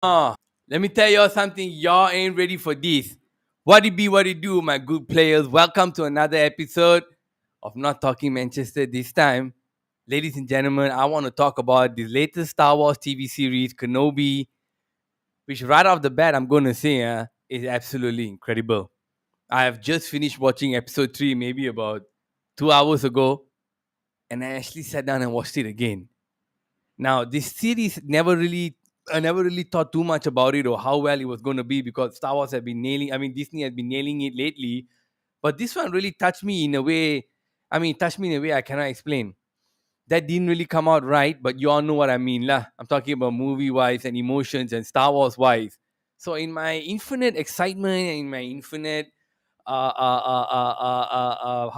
Let me tell y'all something. Y'all ain't ready for this. What it be, what it do, my good players. Welcome to another episode of Not Talking Manchester. This time, ladies and gentlemen, I want to talk about the latest Star Wars TV series, Kenobi, which right off the bat, I'm going to say is absolutely incredible. I have just finished watching episode 3 maybe about 2 hours ago, and I actually sat down and watched it again. Now, this series I never really thought too much about it or how well it was going to be because Star Wars have been nailing. I mean, Disney has been nailing it lately, but this one really touched me in a way. I mean, touched me in a way I cannot explain. That didn't really come out right, but you all know what I mean, lah. I'm talking about movie wise and emotions and Star Wars wise. So, in my infinite excitement and in my infinite how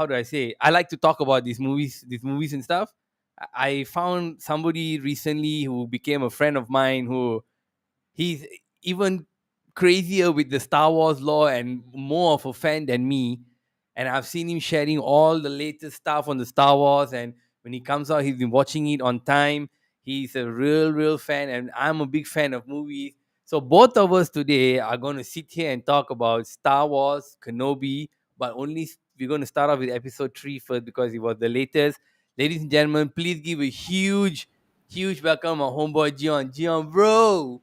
do I say? I like to talk about these movies and stuff. I found somebody recently who became a friend of mine who he's even crazier with the Star Wars lore and more of a fan than me. And I've seen him sharing all the latest stuff on the Star Wars. And when he comes out, he's been watching it on time. He's a real fan, and I'm a big fan of movies. So both of us today are going to sit here and talk about Star Wars, Kenobi, but we're going to start off with episode 3 first because it was the latest. Ladies and gentlemen, please give a huge welcome to my homeboy Jee Onn. Jee Onn, bro.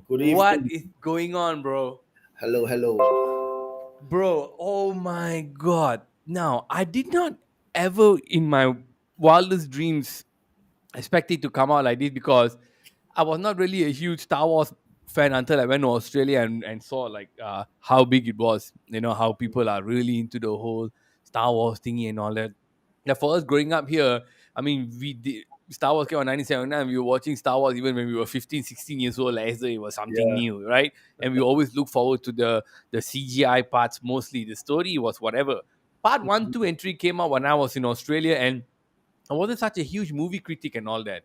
Good What evening. is going on, bro? Hello, hello. Bro, oh my god. Now, I did not ever in my wildest dreams expect it to come out like this because I was not really a huge Star Wars fan until I went to Australia and saw like how big it was. You know, how people are really into the whole Star Wars thingy and all that. Now, for us growing up here, I mean, we did Star Wars came out in 1979. We were watching Star Wars even when we were 15, 16 years old, as though it was something Yeah. new, right? And we always look forward to the CGI parts mostly. The story was whatever. Part one, two, and three came out when I was in Australia, and I wasn't such a huge movie critic and all that.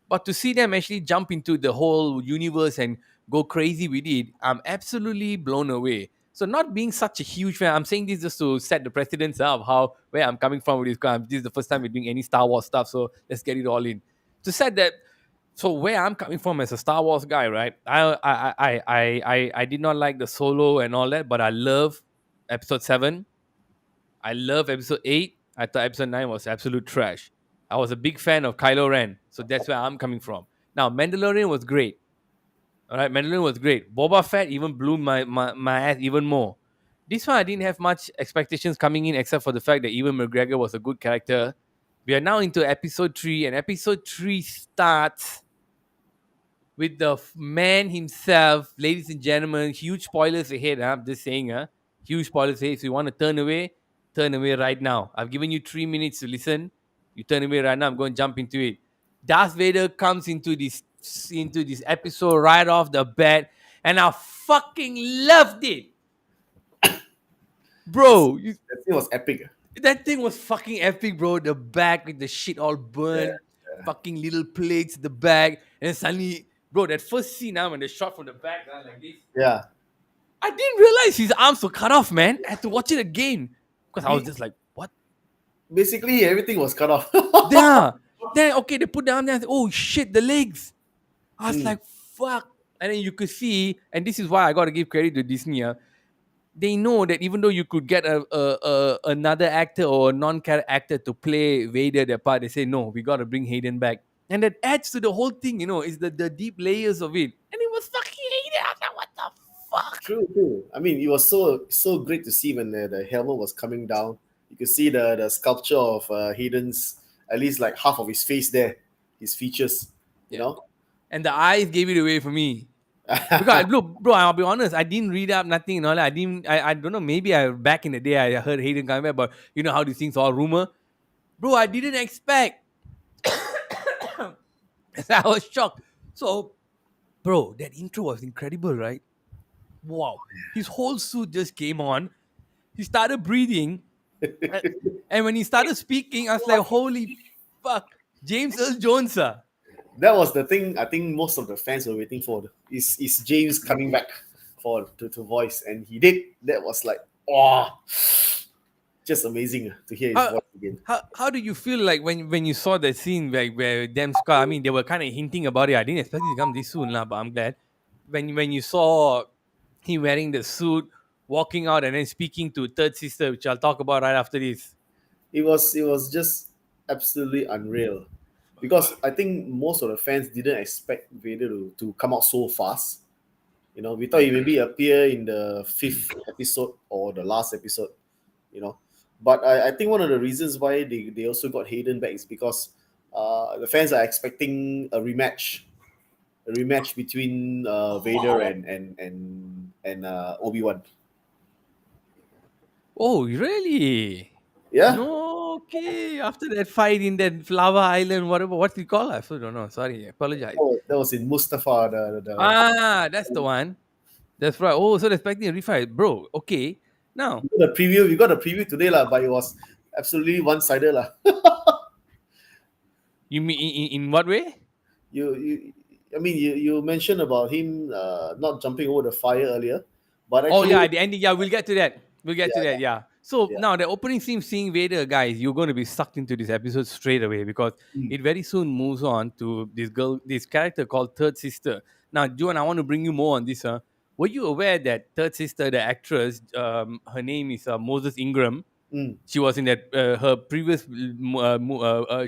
But to see them actually jump into the whole universe and go crazy with it, I'm absolutely blown away. So, not being such a huge fan, I'm saying this just to set the precedence of how where I'm coming from with this. This is the first time we're doing any Star Wars stuff, so let's get it all in. To set that, so where I'm coming from as a Star Wars guy, right? I did not like the Solo and all that, but I love Episode 7. I love Episode 8. I thought Episode 9 was absolute trash. I was a big fan of Kylo Ren, so that's where I'm coming from. Now, Mandalorian was great. All right, Mandalorian was great. Boba Fett even blew my ass even more. This one, I didn't have much expectations coming in, except for the fact that Ewan McGregor was a good character. We are now into episode 3, and episode 3 starts with the man himself, ladies and gentlemen. Huge spoilers ahead. I'm just saying, huge spoilers ahead. If you want to turn away right now. I've given you 3 minutes to listen. You turn away right now. I'm going to jump into it. Darth Vader comes into this episode right off the bat, and I fucking loved it, That's, bro. that thing was epic. That thing was fucking epic, bro. The back with the shit all Yeah. burned, fucking little plates, the back, and then suddenly, bro, that first scene now when they shot from the back like this, Yeah. I didn't realize his arms were cut off, man. I had to watch it again because I was He, just like, what? basically, everything was cut off. Yeah. Then okay, they put down there. Oh shit, the legs. I was Mm. like, fuck. And then you could see, and this is why I gotta give credit to Disney. They know that even though you could get another actor or a non-character actor to play Vader their part, they say no, we gotta bring Hayden back, and that adds to the whole thing. Is the deep layers of it, and it was fucking Hayden. I was like, what the fuck, True, true. I mean, it was so great to see when the helmet was coming down. You could see the sculpture of Hayden's, at least like half of his face there, his features, you yeah. know? And the eyes gave it away for me. Because look, bro, I'll be honest. I didn't read up nothing and all that. I didn't. I don't know. Maybe I back in the day I heard Hayden coming back, but you know how these things all rumor, bro. I didn't expect. I was shocked. So, bro, that intro was incredible, right? Wow, his whole suit just came on. He started breathing, and, and when he started speaking, I was like, "Holy fuck, James Earl Jones, sir." That was the thing I think most of the fans were waiting for. Is James coming back to voice, and he did. That was like, oh, just amazing to hear his How voice again. how do you feel like when you saw that scene where them Scott? I mean, they were kind of hinting about it. I didn't expect it to come this soon, lah, but I'm glad. when you saw him wearing the suit, walking out, and then speaking to third sister, which I'll talk about right after this. It was just absolutely unreal, because I think most of the fans didn't expect Vader to come out so fast. We thought he maybe appear in the fifth episode or the last episode. You know, but I think one of the reasons why they also got Hayden back is because the fans are expecting a rematch between Vader and Obi-Wan. Oh, really? Yeah, No, okay. After that fight in that lava island, whatever, what do you call it? I still don't know. Sorry, I apologize. that was in Mustafa. Ah, that's the one. That's right. Oh, so they're expecting a refight, bro. Okay, now The preview. We got a preview today, lah, but it was absolutely one-sided, lah. you mean in what way? you I mean, you mentioned about him not jumping over the fire earlier, but Oh actually, yeah, at the ending. Yeah, we'll get to that. We'll get to yeah, that. Yeah. So yeah, now the opening scene, seeing Vader, guys, you're going to be sucked into this episode straight away because mm, it very soon moves on to this girl, this character called Third Sister. Now, Joan, I want to bring you more on this. Were you aware that Third Sister, the actress, her name is Moses Ingram? mm, She was in that her previous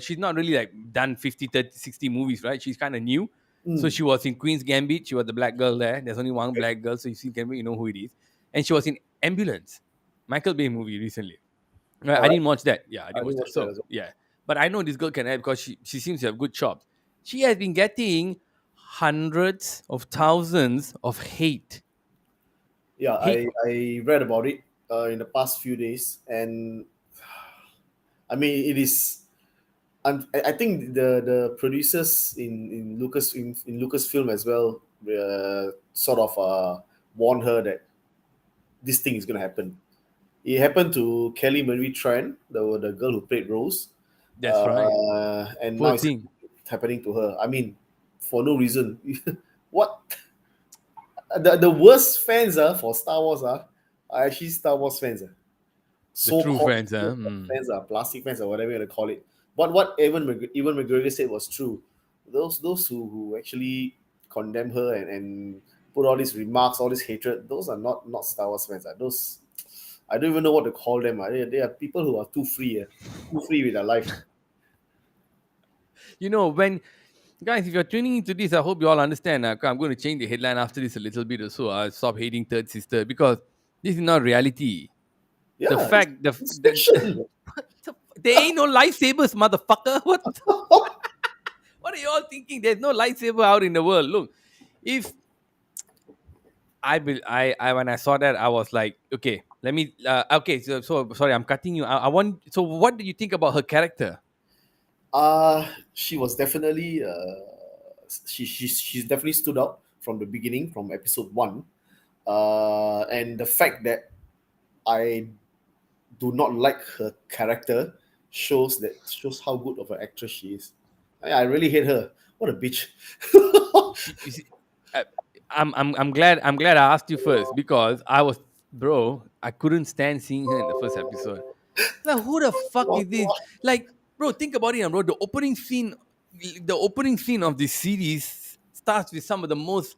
she's not really like done 50, 30, 60 movies, right? She's kind of new. So mm. she was in Queen's Gambit. She was the black girl there. There's only one Okay. black girl, so you see Gambit, you know who it is. And she was in Ambulance, Michael Bay movie recently. All I right, didn't watch that. Yeah, I I didn't watch didn't that. watch that So as well. yeah, but I know this girl can act because she seems to have good chops. She has been getting hundreds of thousands of Yeah, hate. I read about it in the past few days, and I mean, it is. I think the producers in Lucasfilm as well sort of warned her that this thing is going to happen. It happened to Kelly Marie Tran, the girl who played Rose, That's right. and now Poor it's thing. happening to her. I mean, for no reason. What the worst fans are for Star Wars are actually Star Wars fans. The true So-called friends, huh? Mm. fans are plastic fans or whatever you want to call it. But what Evan McGregor said was true. Those who actually condemn her and put all these remarks, all this hatred, those are not Star Wars fans. Those I don't even know what to call them. They are people who are too free, too free with their life. You know, when guys, if you're tuning into this, I hope you all understand. I'm going to change the headline after this a little bit or so. I'll stop hating Third Sister because this is not reality. The Yeah, fact, it's fiction. there ain't no lightsabers, motherfucker. What are you all thinking? There's no lightsaber out in the world. Look, if I when I saw that, I was like, okay, let me. Okay, so sorry, I'm cutting you. I want. So, what do you think about her character? She was definitely she's definitely stood out from the beginning, from episode one. And the fact that I do not like her character shows how good of an actress she is. I really hate her. What a bitch. You see, uh, I'm glad I asked you first because I was bro. I couldn't stand seeing her in the first episode. Like, who the fuck is this? Like, bro, think about it, bro. The opening scene of this series starts with some of the most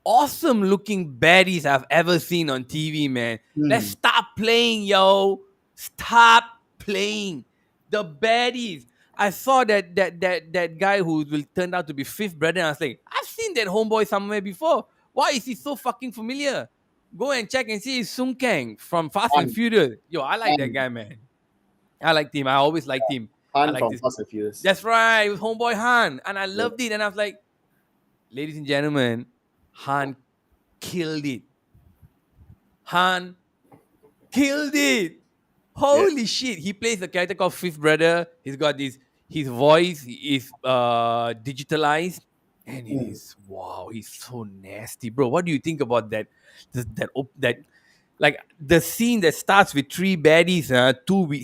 awesome looking baddies I've ever seen on TV, man. Let's Hmm. stop playing, yo. Stop playing. The baddies. I saw that guy who will turn out to be fifth brother. And I was like, I've seen that homeboy somewhere before. Why is he so fucking familiar? Go and check and see it's Sung Kang from Fast and Han, Furious. Yo, I like that Han, guy, man. I liked him. I always liked him. I Han like from this. Fast and Furious. That's right. It was homeboy Han. And I Yeah. loved it. And I was like, ladies and gentlemen, Han killed it. Han killed it. Yeah. Holy shit. He plays a character called Fifth Brother. He's got this, his voice is digitalized. And it Hmm. is wow, he's so nasty, bro. What do you think about that? That like the scene that starts with three baddies,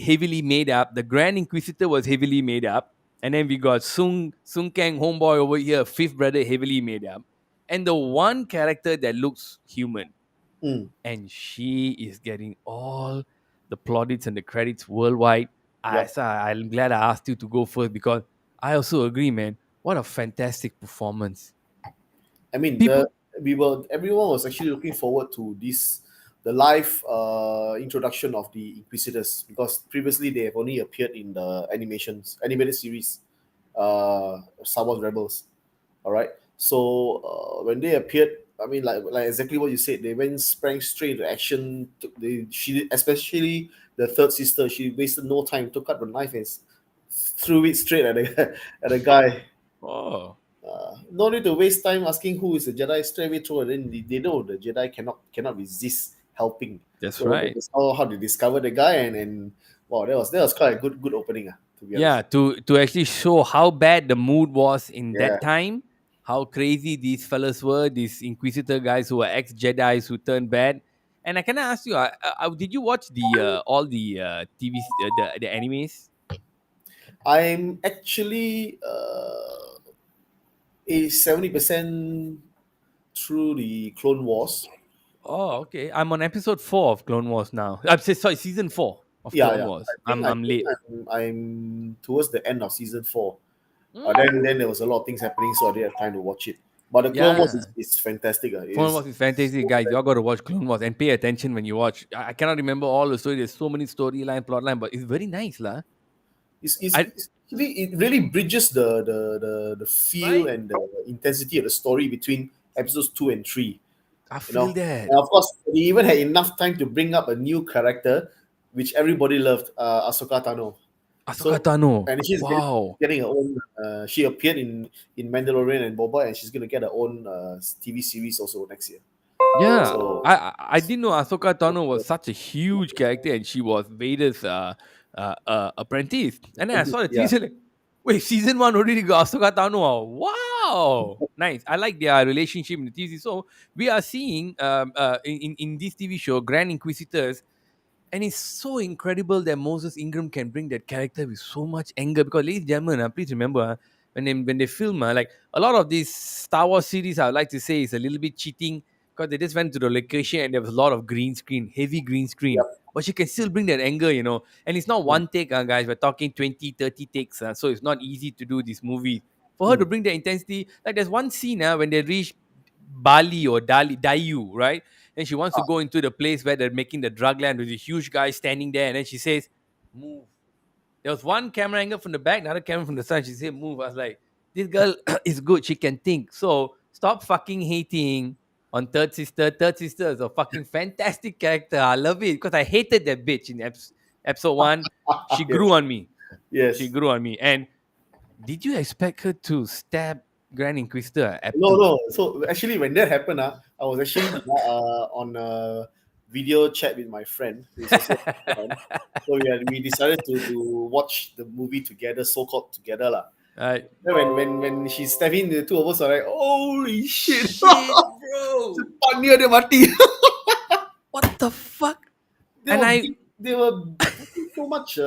heavily made up. The Grand Inquisitor was heavily made up, and then we got Sung Kang homeboy over here, fifth brother, heavily made up, and the one character that looks human, Hmm. and she is getting all the plaudits and the credits worldwide. Yep. I'm glad I asked you to go first because I also agree, man. What a fantastic performance! I mean, People. everyone was actually looking forward to this, the live introduction of the Inquisitors, because previously they have only appeared in the animated series, Star Wars Rebels. All right. So when they appeared, I mean, like exactly what you said, they went sprang straight into action. She, especially the third sister, she wasted no time, took out the knife and threw it straight at the at the guy. Oh, No need to waste time asking who is the Jedi. Straight away throw it. Then they know the Jedi cannot resist helping. that's So right. that's how they discovered the guy, and wow, that was quite a good opening, to be Yeah, honest. to actually show how bad the mood was in Yeah. that time, how crazy these fellas were, these Inquisitor guys who were ex Jedi's who turned bad. And I can ask you, did you watch the all the TV the animes? I'm actually a 70% through the Clone Wars. Oh, okay. I'm on episode 4 of Clone Wars now. Sorry, season 4 of Yeah, Clone yeah. Wars. I I'm think late. I'm towards the end of season 4. Mm, Then there was a lot of things happening, so I didn't have time to watch it. But the Clone Wars yeah. is fantastic. Clone Wars is fantastic, guys. You all got to watch Clone Wars and pay attention when you watch. I cannot remember all the story. There's so many storyline, plotline, but it's very nice, lah. I It's really, it really bridges the feel right. and the intensity of the story between episodes 2 and 3. I You feel know, that. and of course, they even had enough time to bring up a new character, which everybody loved, Ahsoka Tano. Ahsoka So, Tano. and she's Wow. getting her own. She appeared in Mandalorian and Boba, and she's gonna get her own TV series also next year. Yeah. So, I didn't know Ahsoka Tano was such a huge character and she was Vader's apprentice. And then I saw the yeah, teaser like, wait, season 1 already got Ahsoka Tano. Wow. Nice. I like their relationship in the TV. So we are seeing in this TV show, Grand Inquisitors. And it's so incredible that Moses Ingram can bring that character with so much anger. Because, ladies and gentlemen, please remember, when they film, like a lot of these Star Wars series, I would like to say, is a little bit cheating because they just went to the location and there was a lot of green screen, heavy green screen. yep. But she can still bring that anger. And it's not Mm, one take, guys. We're talking 20, 30 takes. So it's not easy to do this movie. For her to mm. bring the intensity, like there's one scene when they reach Bali or Dayu, right? And she wants to Ah, go into the place where they're making the drug land with a huge guy standing there. And then she says, move. There was one camera angle from the back, another camera from the side. She said, move. I was like, this girl is good. She can think. So stop fucking hating on Third Sister. Third Sister is a fucking fantastic character. I love it because I hated that bitch in episode 1. She grew yes, on me. She yes. grew on me. And did you expect her to stab Grand Inquisitor at Ep No, 2? no. So actually, when that happened, I was actually on a video chat with my friend, who is also a fan. So we decided to watch the movie together, so called together lah. Right. Then when she stepped in, the two of us are like, holy shit! Shit, bro. Cepat dia mati. What the fuck? they And were I they were putting so much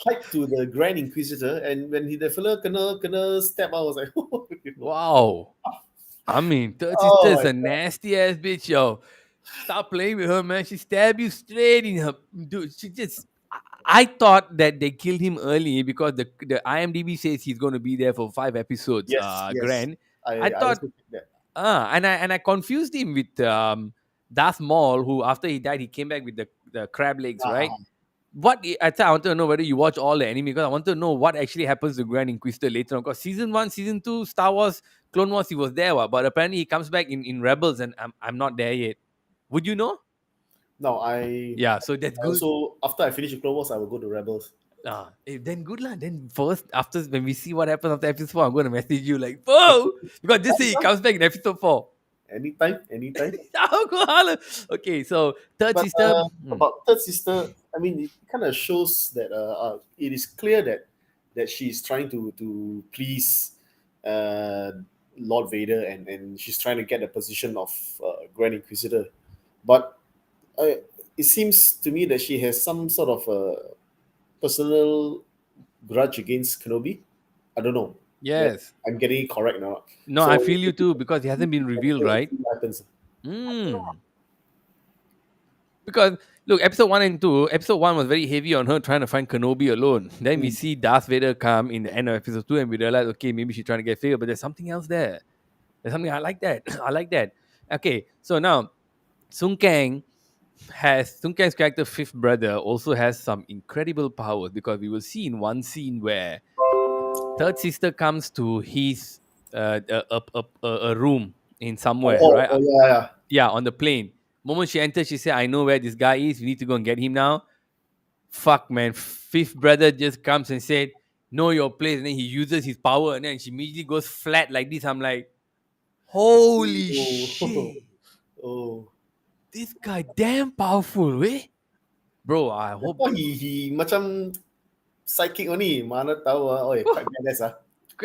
hype to the Grand Inquisitor, and when the fella kena step, I was like, wow. I mean, third sister oh is my a god, nasty ass bitch, yo. Stop playing with her, man. She stabbed you straight in her. Dude, she just. I thought that they killed him early because the IMDb says he's going to be there for 5 episodes. yes, yes. Grand. I I thought, also think that. and I confused him with Darth Maul, who after he died, he came back with the crab legs, right? Uh, I thought I wanted to know whether you watch all the anime because I wanted to know what actually happens to Grand Inquisitor later on. Because season 1, season 2, Star Wars, Clone Wars, he was there, but apparently he comes back in Rebels, and I'm not there yet. Would you know? no, Yeah, so that's I good. also, after I finish the Clone Wars, I will go to Rebels. Then good lah. Then first, after when we see what happens after episode 4, I'm going to message you like, whoa, because this say he comes back in episode 4. Anytime, anytime. I'll go holler. Okay, so third But sister. about third sister, I mean, it kind of shows that it is clear that she's trying to please uh, Lord Vader, and she's trying to get the position of Grand Inquisitor. But it seems to me that she has some sort of personal grudge against Kenobi. I don't know. That Yes. I'm getting it correct now. No, I So feel you too because it hasn't been revealed, we'll right? see what happens. Mm. Because look, episode 1 and 2, episode 1 was very heavy on her trying to find Kenobi alone. Then we Mm. see Darth Vader come in the end of episode 2 and we realize, okay, maybe she's trying to get favor, but there's something else there. There's something I like that. I like that. Okay, so now Sung Kang Sung Kang's character fifth brother also has some incredible powers, because we will see in one scene where third sister comes to his a room in somewhere, Oh, right? oh yeah, yeah. Yeah, on the plane. Moment she enters, she said, "I know where this guy is. We need to go and get him now." Fuck, man. Fifth brother just comes and said, "Know your place," and then he uses his power, and then she immediately goes flat like this. I'm like, holy Oh, shit, oh. this guy damn powerful, eh? Bro, I I hope. thought he macam psychic only. Mana tahu ah. Oh, quite badass ah.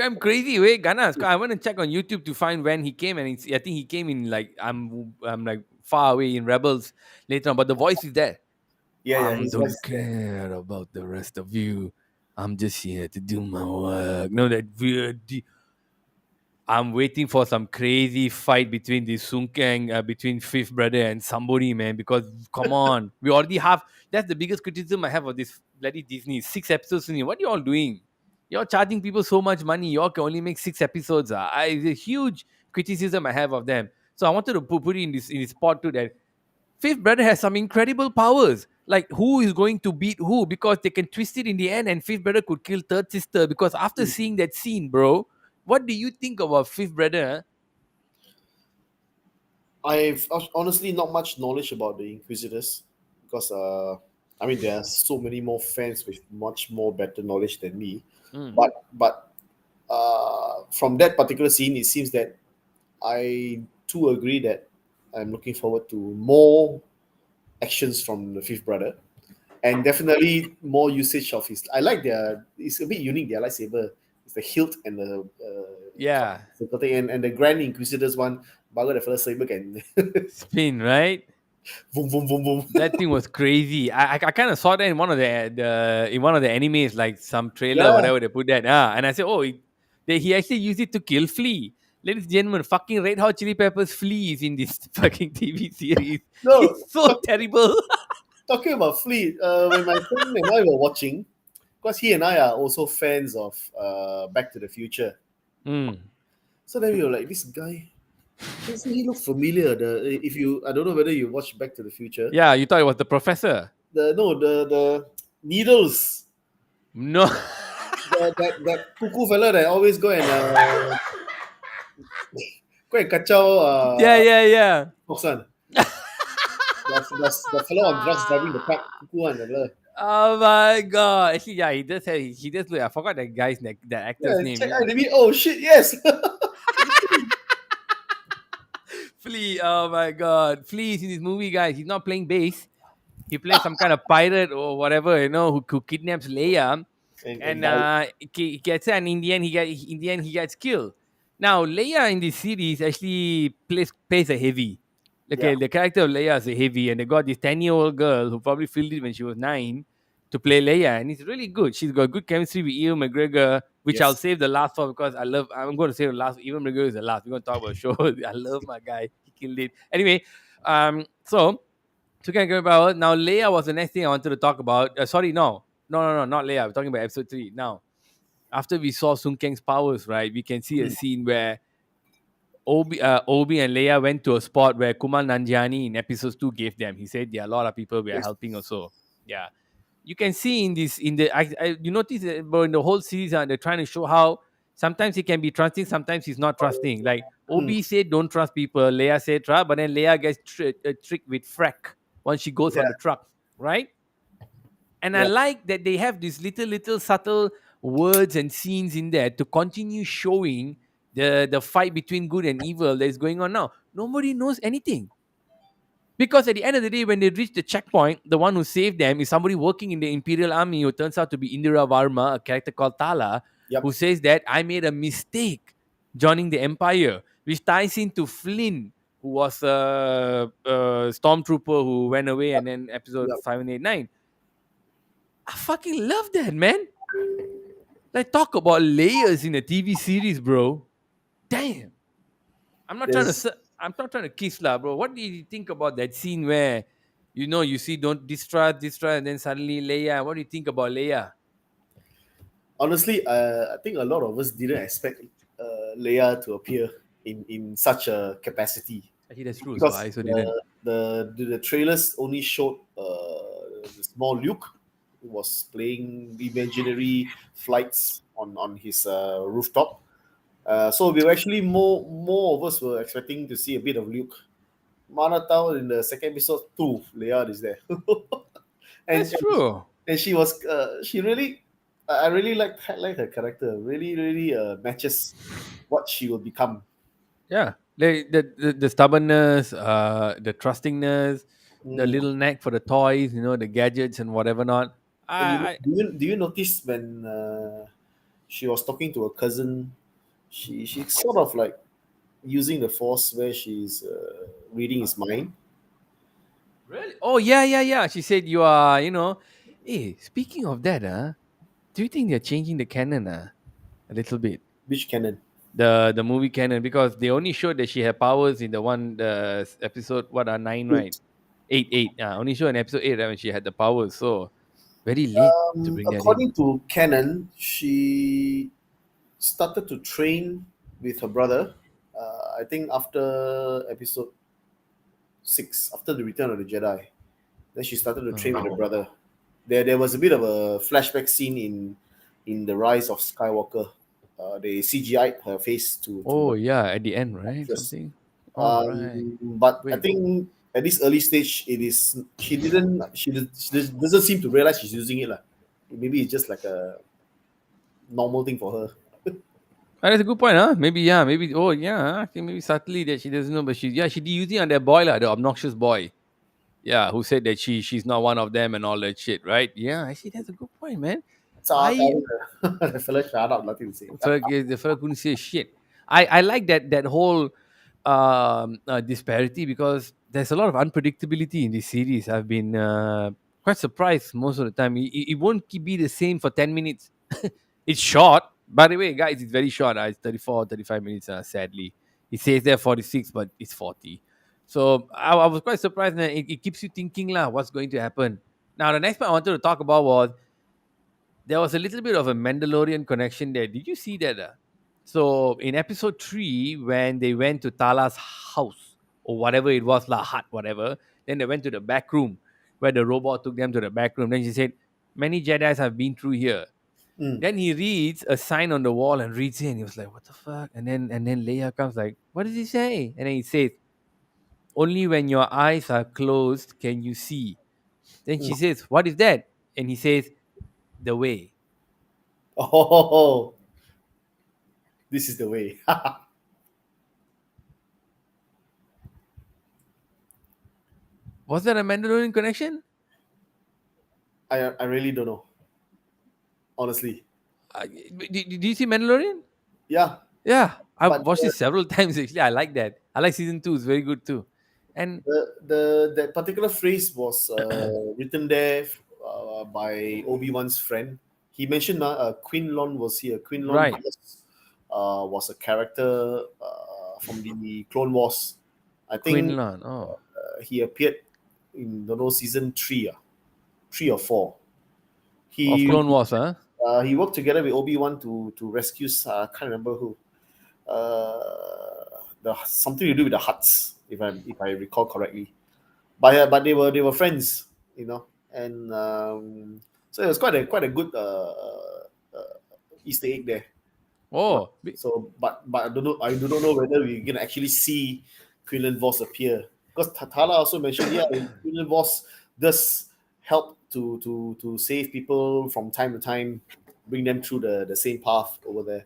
I'm crazy, wait, Ganas. I want to check on YouTube to find when he came, and I think he came in like I'm like far away in Rebels later on, but the voice is there. Yeah, I yeah. His voice don't is there. care about the rest of you. I'm just here to do my work. No, that weird. I'm waiting for some crazy fight between the Sung Kang, between Fifth Brother and somebody, man. Because come on, we already have. That's the biggest criticism I have of this bloody Disney. 6 episodes in it. What are you all doing? You're charging people so much money. You all can only make 6 episodes. It's a huge criticism I have of them. So I wanted to put it in this spot too, that Fifth Brother has some incredible powers. Like who is going to beat who, because they can twist it in the end, and Fifth Brother could kill third sister. Because after Hmm. seeing that scene, bro, what do you think about Fifth Brother? I've honestly not much knowledge about the Inquisitors because I mean there are so many more fans with much more better knowledge than me. Huh? But from that particular scene, it seems that I too agree that I'm looking forward to more actions from the Fifth Brother, and definitely more usage of his. I like their. It's a bit unique. Their lightsaber. It's the hilt and the Yeah, circle thing, and the Grand Inquisitor's one. Bugger the first saber can spin, right? boom boom boom boom. That thing was crazy. I kind of saw that in one of the in one of the animes, like some trailer, Yeah. whatever they put that. And I said, oh, he actually used it to kill Flea. Ladies and gentlemen, fucking Red Hot Chili Peppers Flea is in this fucking TV series. No, He's so terrible. talking about Fleet, when my friend and I were watching, because he and I are also fans of Back to the Future. Mm. So then we were like, this guy, doesn't he look familiar? The if you, I don't know whether you watched Back to the Future. Yeah, you thought it was the professor. The no, the needles. No. That cuckoo fella that always go and kacau Yeah, yeah, yeah. Foxan. The fellow on drugs driving the truck, cuckoo one, the fella. Oh my god! Actually, yeah, he does look. I forgot that guy's name, that actor's Yeah, name. check IMDb. Oh shit, yes. Flea. Oh my god, Flea is in this movie, guys. He's not playing bass. He plays some kind of pirate or whatever, who kidnaps Leia, and and die. he gets her, and in the end he gets killed. Now Leia in this series actually plays a heavy. Yeah. Okay, the character of Leia is a heavy, and they got this 10-year-old girl who probably filmed it when she was 9 to play Leia, and it's really good. She's got good chemistry with Ewan McGregor, which I'll Yes. save the last for, because I'm going to save the last. Ewan McGregor is the last. We're going to talk about the show. I love my guy. He killed it. Anyway, so can I go about now? Leia was the next thing I wanted to talk about. Sorry, no, not Leia. We're talking about episode 3 now. After we saw Sung Kang's powers, right, we can see a Hmm. scene where Obi and Leia went to a spot where Kumal Nanjiani in episode 2 gave them. He said there are a lot of people we are Yes. helping also. Yeah. You can see in this, you notice that, bro, in the whole series, they're trying to show how sometimes he can be trusting, sometimes he's not trusting. Like Hmm. Obi said, don't trust people. Leia said, trust, but then Leia gets tricked with frack once she goes on Yeah. the truck, right? And I Yeah. like that they have these little subtle words and scenes in there to continue showing the fight between good and evil that is going on now. Nobody knows anything. Because at the end of the day, when they reach the checkpoint, the one who saved them is somebody working in the Imperial Army who turns out to be Indira Varma, a character called Tala, who Yep. says that I made a mistake joining the Empire, which ties into Flynn, who was a stormtrooper who went away, and then episode Yep. 7, 8, 9. I fucking love that, man. Like, talk about layers in a TV series, bro. Damn. I'm not trying to. There's I'm not trying to kiss lah, bro. What did you think about that scene where, you see, don't distrust, and then suddenly Leia? What do you think about Leia? honestly, I think a lot of us didn't expect Leia to appear. in such a capacity, Actually, that's true. So I because also didn't. the trailers only showed the small Luke who was playing imaginary flights on his rooftop. So we were actually more of us were expecting to see a bit of Luke. Mana Tao in the second episode, too, Leia is there, and That's true. she was she really, I really like her character. Really matches what she will become. Yeah, the stubbornness, the trustingness, the Mm. little knack for the toys, the gadgets and whatever not. And I do you notice when she was talking to her cousin, she's sort of like using the force where she's reading his mind. really. Oh yeah, yeah, yeah. She said you are. Hey, speaking of that, do you think they're changing the canon, a little bit? Which canon? The movie canon, because they only showed that she had powers in the one episode, what are nine, right? Eight. Eight. Only showed in episode 8, right, when she had the powers. So very late to bring that in. According to canon, she started to train with her brother. I think after episode 6, after the Return of the Jedi, then she started to train with her Oh. brother. There was a bit of a flashback scene in the Rise of Skywalker. They CGI'd her face to Oh look yeah, at the end, like right? actress. Something. All right. But I Wait. think at this early stage, it is she doesn't seem to realize she's using it lah. Maybe it's just like a normal thing for her. That's a good point, huh? Maybe, yeah, maybe. Oh yeah, I think maybe subtly that she doesn't know, but she did using on that boy, lah, the obnoxious boy. Yeah, who said that she's not one of them and all that shit, right? Yeah, actually that's a good point, man. So I the fella shut up, nothing to say. the fella couldn't say shit. I like that whole disparity, because there's a lot of unpredictability in this series. I've been quite surprised most of the time. It won't be the same for 10 minutes. It's short, by the way, guys. It's very short. It's 34, 35 minutes. Sadly, it says there 46, but it's 40. So I was quite surprised. And it keeps you thinking, lah, what's going to happen. Now, the next point I wanted to talk about was there was a little bit of a Mandalorian connection there. Did you see that? So in episode 3, when they went to Tala's house or whatever it was, La Hut, whatever, then they went to the back room where the robot took them to the back room. Then she said, "Many Jedi's have been through here." Mm. Then he reads a sign on the wall and reads it, and he was like, "What the fuck?" And then Leia comes like, "What does he say?" And then he says, "Only when your eyes are closed can you see." Then Mm. she says, "What is that?" And he says, "The way." Oh, this is the way. Was that a Mandalorian connection? I really don't know, honestly. Did you see Mandalorian? Yeah, Yeah, I've but watched it several times. Actually, I like that. I like season 2; it's very good too. And the that particular phrase was written there by Obi-Wan's friend. He mentioned Quinlon was here. Quinlon right, was a character from the Clone Wars. I think Quinlan. Oh, he appeared in don't know season 3, 3 or 4. of He Clone Wars, huh? he worked together with Obi-Wan to rescue. I can't remember who. The something to do with the huts, if I recall correctly. But they were friends, and so it was quite a good Easter egg there. Oh, So, but I do not know whether we're gonna actually see Quinlan Voss appear, because Tatala also mentioned, yeah, Quinlan Voss does help to save people from time to time, bring them through the same path over there.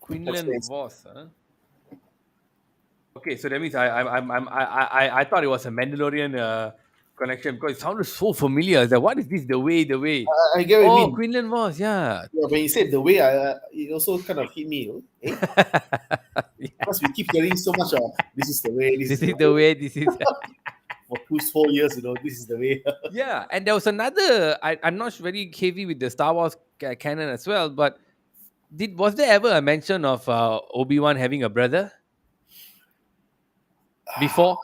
Quinlan Experience. Voss, huh? Okay, so that means I thought it was a Mandalorian connection, because it sounded so familiar. I was like, what is this? The way, the way. I get what you Oh, mean. Quinlan Voss, yeah. Yeah, when you said the way, it also kind of hit me. Eh? Yeah. Because we keep hearing so much of this is the way, this is This the is the way way. This is. for 2 4 years, this is the way. Yeah, and there was another. I'm not very heavy with the Star Wars canon as well, but was there ever a mention of Obi-Wan having a brother before?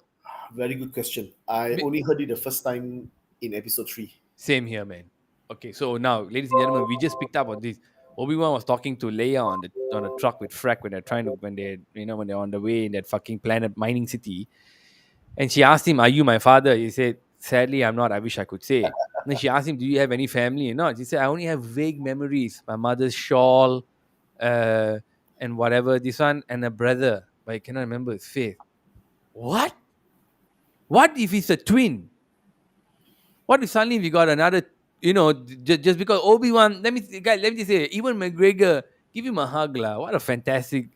Very good question. I Be- only heard it the first time in episode 3. Same here, man. Okay, so now, ladies and gentlemen, we just picked up on this. Obi-Wan was talking to Leia on the truck with Freck when they're trying to when they when they're on the way in that fucking planet mining city. And she asked him, "Are you my father?" He said, "Sadly, I'm not. I wish I could say." And then she asked him, "Do you have any family or not?" He said, "I only have vague memories. My mother's shawl, uh, and whatever. This one and a brother, but I cannot remember his face." What? What if he's a twin? What if suddenly we got another? Just because Obi-Wan. Guys, let me just say, even McGregor, give him a hug, lah. What a fantastic.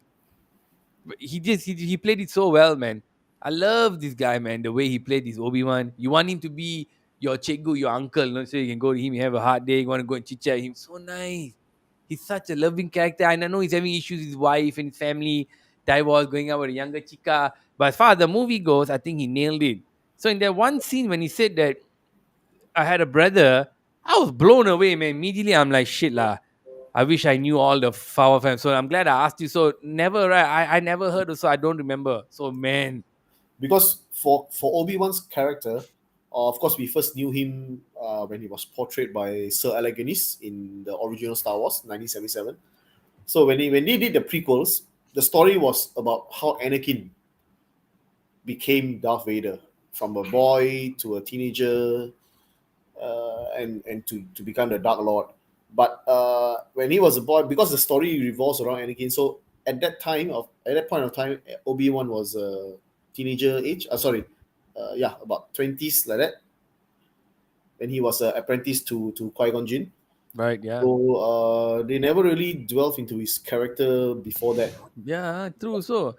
He played it so well, man. I love this guy, man. The way he played this Obi-Wan. You want him to be your chegu, your uncle, so you can go to him. You have a hard day. You want to go and chit chat him. So nice. He's such a loving character. And I know he's having issues with his wife and his family, divorce, going out with a younger chica. But as far as the movie goes, I think he nailed it. So in that one scene when he said that I had a brother, I was blown away, man. Immediately, I'm like, shit, lah. I wish I knew all the Power fans. So I'm glad I asked you. So never, right? I never heard of, so I don't remember. So man, Because for Obi-Wan's character, of course, we first knew him when he was portrayed by Sir Alec Guinness in the original Star Wars, 1977. So when they did the prequels, the story was about how Anakin became Darth Vader from a boy to a teenager, and to become the Dark Lord. But when he was a boy, because the story revolves around Anakin, so at that point of time, Obi-Wan was a teenager age. Yeah, about 20s like that. When he was an apprentice to Qui-Gon Jinn. right? Yeah, So they never really delved into his character before that. yeah, true. So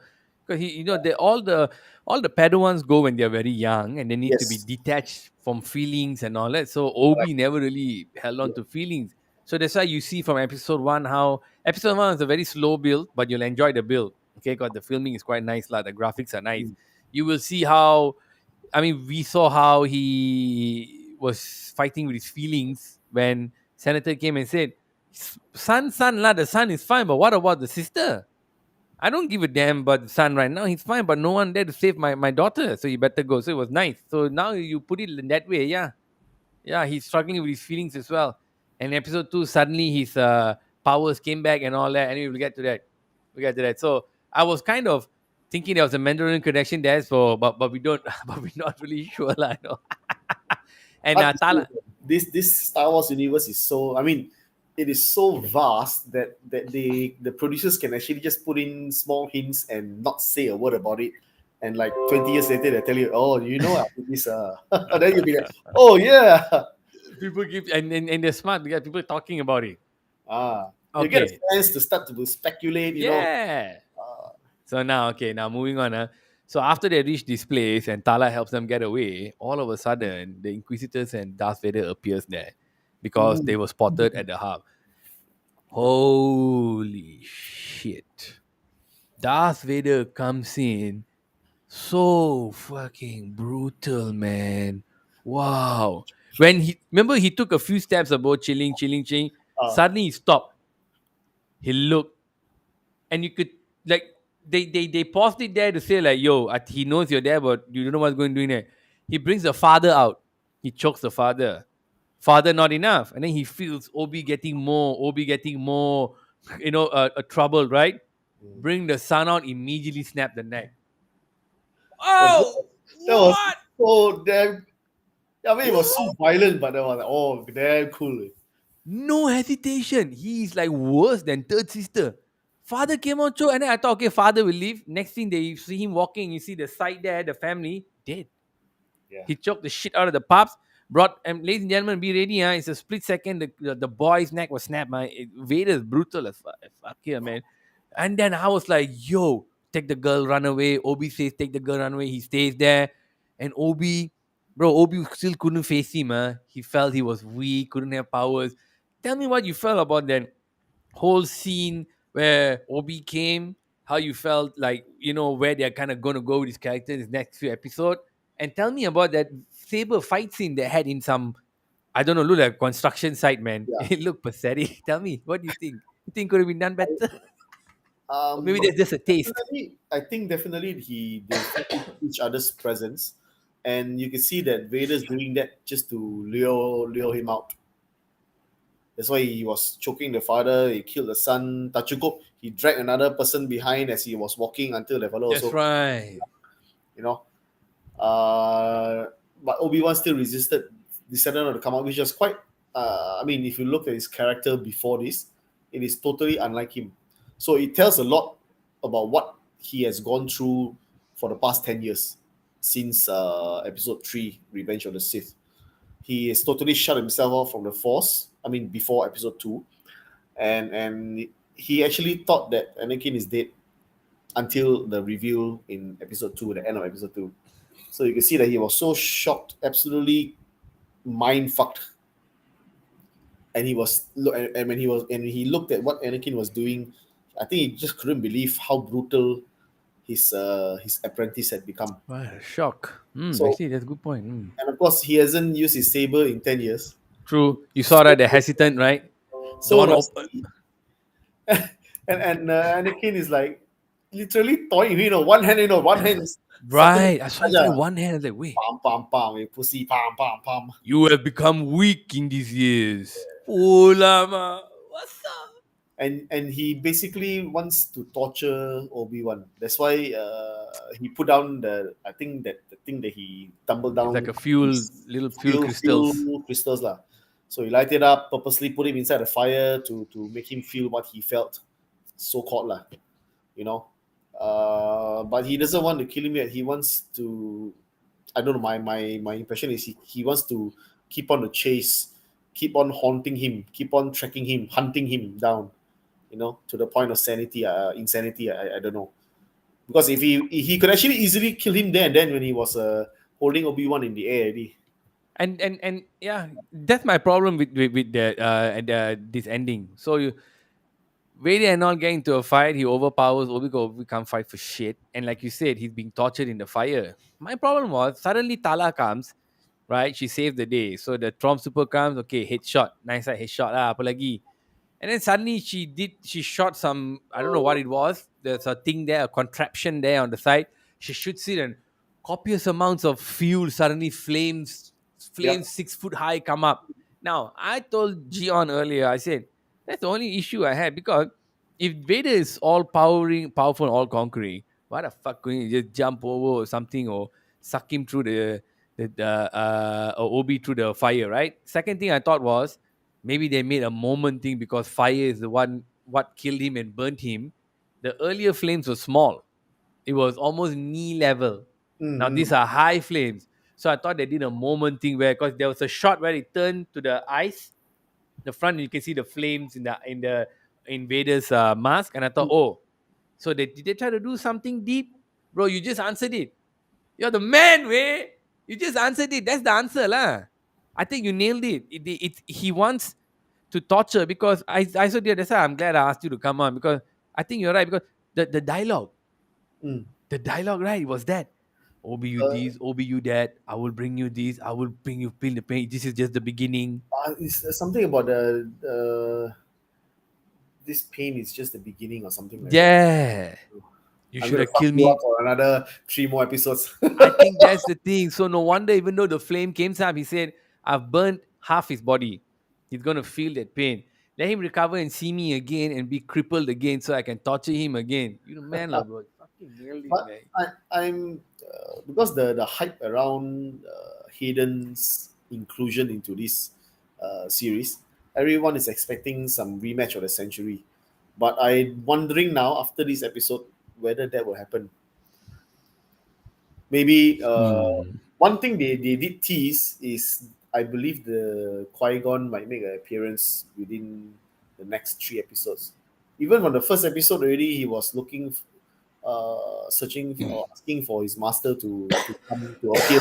because they all the Padawans go when they're very young and they need to be Yes, detached from feelings and all that. So Obi correct. never really held on Yeah. to feelings. So that's why you see from episode one how episode one is a very slow build, but you'll enjoy the build. Okay, because the filming is quite nice, like the graphics are nice. Mm. You will see how we saw how he was fighting with his feelings when Senator came and said, son, lah, the son is fine, but what about the sister? I don't give a damn about the son right now. He's fine, but no one there to save my daughter. So you better go." So it was nice. So now you put it in that way, yeah. Yeah, he's struggling with his feelings as well. And episode two, suddenly his powers came back and all that. And we'll get to that. We get to that. So I was kind of thinking there was a Mandalorian connection there, so but we don't but we're not really sure, lah, you know. And Hard to say. Tala, This Star Wars universe is so. I mean, it is so vast that the producers can actually just put in small hints and not say a word about it. And like 20 years later, they tell you, "Oh, you know, I did this." Then you'll be like, "Oh yeah." people keep and they're smart. They got people talking about it. You get Okay. fans to start to speculate. Yeah. Uh, So now, okay, now moving on. So after they reach this place and Tala helps them get away, all of a sudden the Inquisitors and Darth Vader appears there because mm, they were spotted at the hub. Holy shit. Darth Vader comes in so fucking brutal, man. Wow. When he remember he took a few steps about chilling, chilling, chilling. uh, Suddenly he stopped. He looked and you could like they paused it there to say like, yo, he knows you're there, but you don't know what's going to do there. He brings the father out. He chokes the father. Father not enough, and then he feels Obi getting more, trouble, right? mm. Bring the son out, immediately snap the neck. But Oh, that was what? so damn. I mean, it was What? so violent, but that was like, oh, damn cool. No hesitation. He's like worse than third sister. Father came out, and then I thought, okay, father will leave. Next thing they see him walking, you see the side there, the family dead. Yeah. He choked the shit out of the pups. Brought and ladies and gentlemen, be ready. It's a split second. The boy's neck was snapped. Vader's brutal as fuck here, man. And then I was like, yo, take the girl, run away. Obi says, take the girl, run away. He stays there. And Obi still couldn't face him. He felt he was weak, couldn't have powers. Tell me what you felt about that whole scene where Obi came, how you felt like, where they're kind of going to go with his character in this next few episodes. And tell me about that saber fight scene they had in some, I don't know, look like construction site, man. Yeah. It looked pathetic. Tell me, what do you think? You think could have been done better? Or maybe Um, there's just a taste. definitely, I think definitely they felt each other's presence, and you can see that Vader's doing that just to lure him out. That's why he was choking the father. He killed the son. Tachuko, he dragged another person behind as he was walking until the fellow That's also, right. you know. Uh, but Obi-Wan still resisted, decided not to come out, which was quite. I mean, if you look at his character before this, it is totally unlike him. So it tells a lot about what he has gone through for the past 10 years since Episode 3, Revenge of the Sith. He has totally shut himself off from the Force. I mean, before Episode 2, and he actually thought that Anakin is dead until the reveal in Episode 2, the end of Episode 2. So you can see that he was so shocked, absolutely mind fucked, and and when he looked at what Anakin was doing, I think he just couldn't believe how brutal his apprentice had become. What a shock. So, Actually, that's a good point. and of course he hasn't used his saber in 10 years. True. You saw So that, the hesitant, right? Don't so want to open. rusty, and Anakin is like literally toying. One hand, one hand is something. Right. I saw him fly one hand. I was like, wait, Pam pam pam, you pussy, pam pam pam. you have become weak in these years. Oh, Lama. What's up? And he basically wants to torture Obi-Wan. That's why he put down I think that the thing that he tumbled It's like down a fuel, is little fuel crystals. fuel crystals lah. So he light it up, purposely put him inside the fire to make him feel what he felt, so called lah, you know. But he doesn't want to kill him yet. He wants to. I don't know. My impression is he wants to keep on the chase, keep on haunting him, keep on tracking him, hunting him down, to the point of insanity. I don't know, because if he could actually easily kill him there and then when he was holding Obi-Wan in the air already. And yeah, that's my problem with this ending. So Vader and all get into a fight. He overpowers Obi. Obi can't fight for shit. And like you said, he's being tortured in the fire. My problem was suddenly Tala comes, right? She saved the day. So the Stormtrooper comes. Okay, headshot. Nice headshot lah. Apa lagi? And then suddenly she shot some, I don't know what it was. There's a thing there, a contraption there on the side. She shoots it and copious amounts of fuel, suddenly Yep. flames 6 foot high come up. Now, I told Jee Onn earlier, I said, that's the only issue I had because if Vader is all powerful and all conquering, why the fuck couldn't you just jump over or something or suck him through or Obi through the fire, right? Second thing I thought was maybe they made a moment thing because fire is the one what killed him and burnt him. The earlier flames were small. It was almost knee level. Now these Mm-hmm. are high flames. So I thought they did a moment thing where because there was a shot where it turned to the ice, the front you can see the flames in the invaders mask, and I thought, oh, so did they try to do something deep, bro? You just answered it. You're the man, way. You just answered it. That's the answer, lah. I think you nailed it. He wants to torture because I saw that. That's why I'm glad I asked you to come on because I think you're right because the dialogue, Mm. right, was that. Obi you Uh, this, Obi you that. I will bring you this. I will bring you feel the pain. This is just the beginning. it's something about this pain is just the beginning or something like that. Yeah, you I'm should gonna have fuck killed you up me. for another 3 more episodes. I think that's the thing. So no wonder, even though the flame came up, he said, "I've burnt half his body. He's gonna feel that pain. Let him recover and see me again and be crippled again, so I can torture him again." You the man, lah, bro. Fucking nailed it, But man. I'm because the hype around Hayden's inclusion into this series, everyone is expecting some rematch of the century. But I'm wondering now after this episode whether that will happen. Maybe Hmm. one thing they did tease is I believe the Qui-Gon might make an appearance within the next 3 episodes. Even from the first episode already, he was looking, searching or asking for his master to come to appear,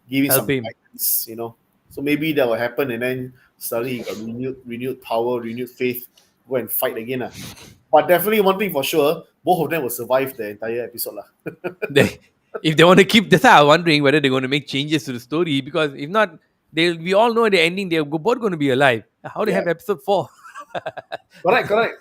giving Help some him. guidance. So maybe that will happen, and then suddenly he got renewed power, renewed faith, go and fight again. But definitely one thing for sure, both of them will survive the entire episode. They, if they want to keep, that's why I'm wondering whether they're going to make changes to the story because if not, we all know the ending. They're both going to be alive. How they Yeah, have episode 4? correct.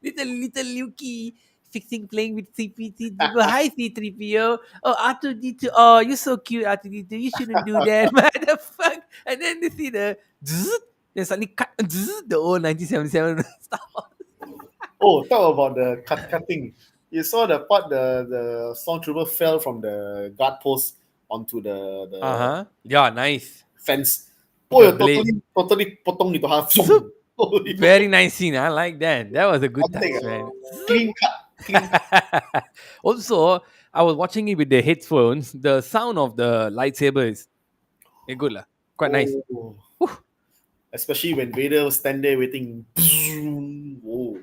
little Yuki fixing playing with CPT. Hi C3PO. Oh R2D2. Oh, you're so cute, R2D2. You shouldn't do that. What the fuck? And then they see the zzz. Then suddenly cut the old 1977 stuff. Oh, talk about the cutting. You saw the part the stormtrooper fell from the guard post onto Uh the huh. Yeah, nice. fence. Oh, The you blade. totally potong into half. So Holy very nice scene. I like that. That was a good Authentic, touch, man. clean cut, clean cut. Also, I was watching it with the headphones. The sound of the lightsaber is good lah. Quite nice. Oh, Whew. especially when Vader was stand there waiting. Oh,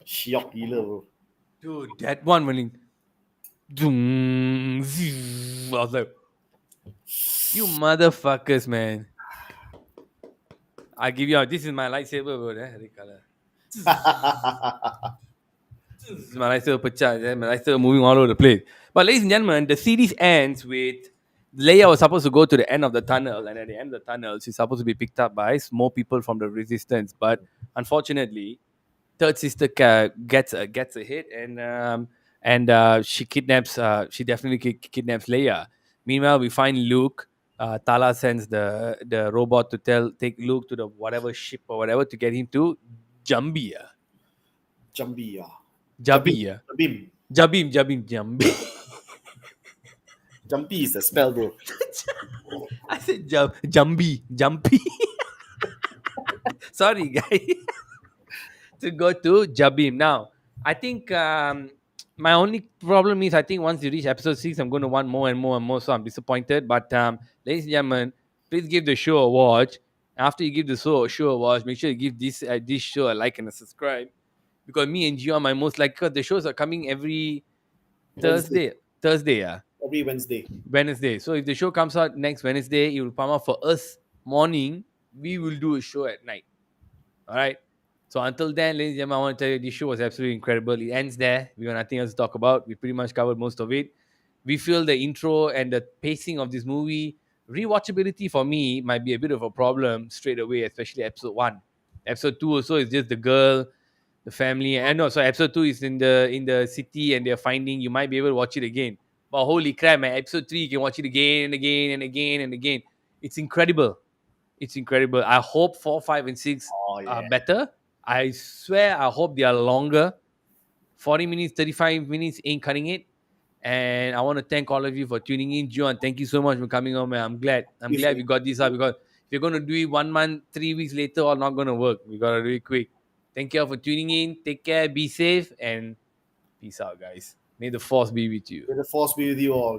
shock gila bro. Dude, that one when Zoom, zzz, I was like, you motherfuckers, man. I give you out. This is my lightsaber, bro. Red color. This is my lightsaber pecah. Then my lightsaber moving all over the place. But ladies and gentlemen, the series ends with Leia was supposed to go to the end of the tunnel, and at the end of the tunnel, she's supposed to be picked up by more people from the resistance. But unfortunately, third sister gets a hit, and she kidnaps. She definitely kidnaps Leia. Meanwhile, we find Luke. Tala sends the robot to take Luke to the whatever ship or whatever to get him to Jambia. Jambi, yeah. Jabim, Jabia. Jabim. Jabim, Jambi. Jambi is the spell, bro. I said Jumpy. Sorry, guys. To go to Jabim. Now, I think my only problem is I think once you reach episode 6, I'm going to want more and more and more. So I'm disappointed. But ladies and gentlemen, please give the show a watch. After you give the show a watch, make sure you give this show a like and a subscribe. Because me and Jee Onn, my most like, because the shows are coming every Wednesday. Thursday, yeah. Every Wednesday. Wednesday. So if the show comes out next Wednesday, it will come out for us morning. We will do a show at night. All right. So until then, ladies and gentlemen, I want to tell you this show was absolutely incredible. It ends there. We got nothing else to talk about. We pretty much covered most of it. We feel the intro and the pacing of this movie. Rewatchability for me might be a bit of a problem straight away, especially episode 1. Episode 2 also is just the girl, the family, and no, so episode 2 is in the city and they're finding. You might be able to watch it again, but holy crap, man, episode 3 you can watch it again and again and again and again. It's incredible. It's incredible. I hope 4, 5, and 6 Oh are yeah. better. I swear, I hope they are longer. 40 minutes, 35 minutes ain't cutting it. And I want to thank all of you for tuning in. Jee Onn, thank you so much for coming on, man. I'm glad. I'm glad we got this up, because if you're going to do it 1 month, 3 weeks later, or not going to work. We got to do it quick. Thank you all for tuning in. Take care, be safe, and peace out, guys. May the force be with you. May the force be with you all.